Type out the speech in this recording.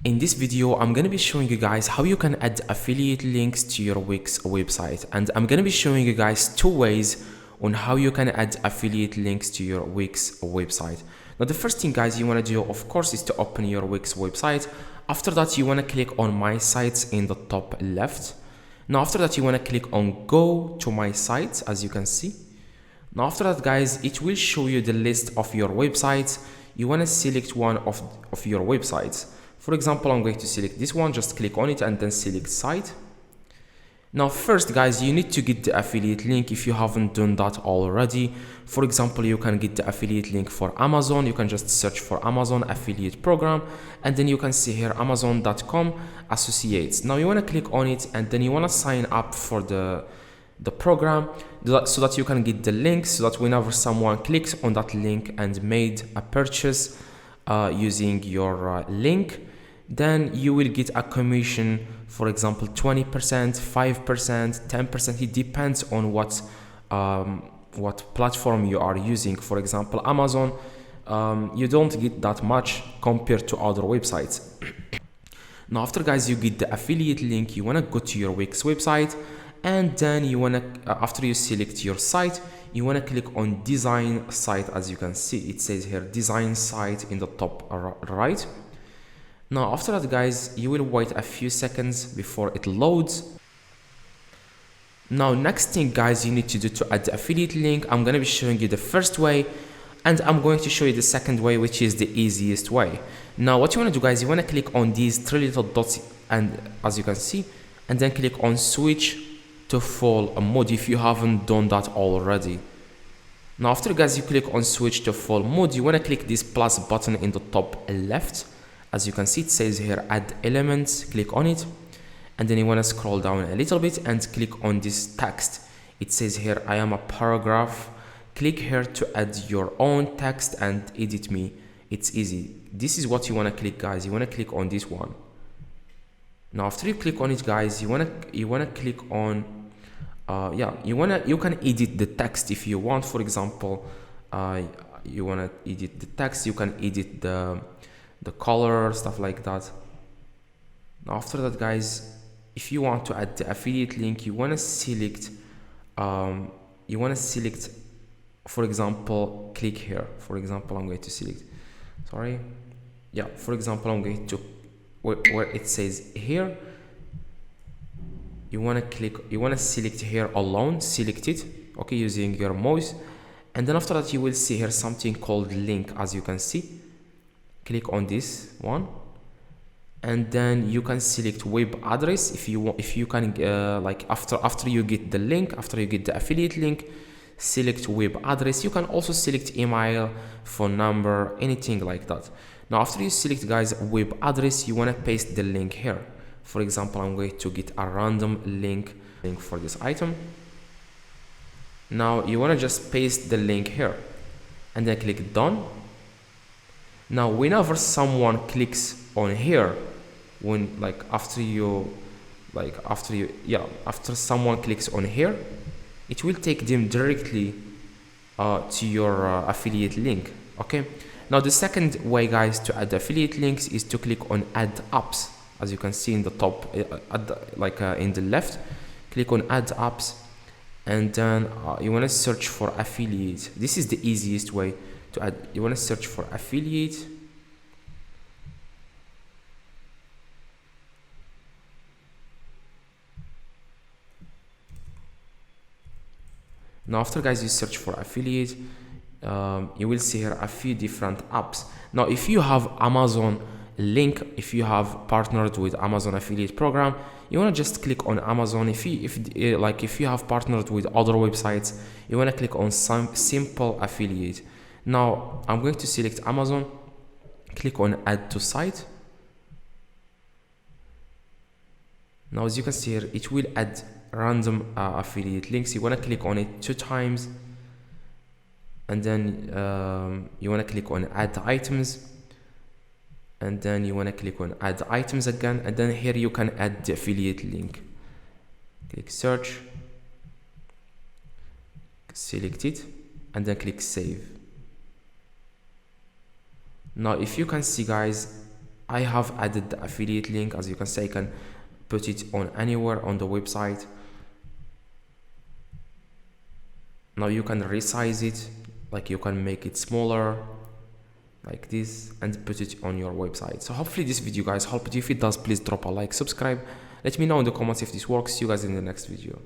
In this video, I'm going to be showing you guys how you can add affiliate links to your Wix website. And I'm going to be showing you guys two ways on how you can add affiliate links to your Wix website. Now, the first thing, guys, you want to do, of course, is to open your Wix website. After that, you want to click on My Sites in the top left. Now, after that, you want to click on Go to My Sites, as you can see. Now, after that, guys, it will show you the list of your websites. You want to select one of your websites. For example, I'm going to select this one, just click on it and then select site. Now first, guys, you need to get the affiliate link if you haven't done that already. For example, you can get the affiliate link for Amazon. You can just search for Amazon affiliate program, and then you can see here Amazon.com associates. Now you want to click on it, and then you want to sign up for the program so that you can get the link, so that whenever someone clicks on that link and made a purchase using your link, then you will get a commission, for example 20%, 5%, 10%. It depends on what platform you are using. For example, Amazon, you don't get that much compared to other websites. Now after, guys, you get the affiliate link, you want to go to your Wix website, and then you want to after you select your site, you want to click on design site. As you can see, it says here design site in the top right. Now after that, guys, you will wait a few seconds before it loads. Now next thing, guys, you need to do to add the affiliate link, I'm going to be showing you the first way, and I'm going to show you the second way, which is the easiest way. Now what you want to do, guys, you want to click on these three little dots, and as you can see, and then click on switch to full mode if you haven't done that already. Now after, guys, you click on switch to full mode, you want to click this plus button in the top left. As you can see, it says here add elements. Click on it, and then you want to scroll down a little bit and click on this text. It says here I am a paragraph. Click here to add your own text and edit me. It's easy. This is what you want to click, guys. You want to click on this one. Now after you click on it, guys, you want to click on you can edit the text if you want. For example, you want to edit the text, you can edit the color, stuff like that. Now after that, guys, if you want to add the affiliate link, you want to select for example, click here. For example, I'm going to select, for example, I'm going to where it says here, you want to select here alone, select it, okay, using your mouse, and then after that you will see here something called link. As you can see, click on this one, and then you can select web address if you want. If you can like after you get the link, after you get the affiliate link, select web address. You can also select email, phone number, anything like that. Now after you select, guys, web address, you want to paste the link here. For example, I'm going to get a random link for this item. Now you want to just paste the link here and then click done. Now whenever someone clicks on here, after someone clicks on here, it will take them directly to your affiliate link. Okay, now the second way, guys, to add affiliate links is to click on add apps. As you can see in the top in the left, click on add apps, and then you want to search for affiliate. This is the easiest way to add. You want to search for affiliate. Now after, guys, you search for affiliate, you will see here a few different apps. Now if you have Amazon link, if you have partnered with Amazon affiliate program, you want to just click on Amazon. If you have partnered with other websites, you want to click on some simple affiliate. Now I'm going to select Amazon, click on add to site. Now as you can see here, it will add random affiliate links. You want to click on it 2 times, and then you want to click on add items, and then you want to click on add items again, and then here you can add the affiliate link. Click search, select it, and then click save. Now if you can see, guys, I have added the affiliate link. As you can see, I can put it on anywhere on the website. Now you can resize it, like you can make it smaller like this and put it on your website. So hopefully this video guys helped you. If it does, please drop a like, subscribe, let me know in the comments if this works. See you guys in the next video.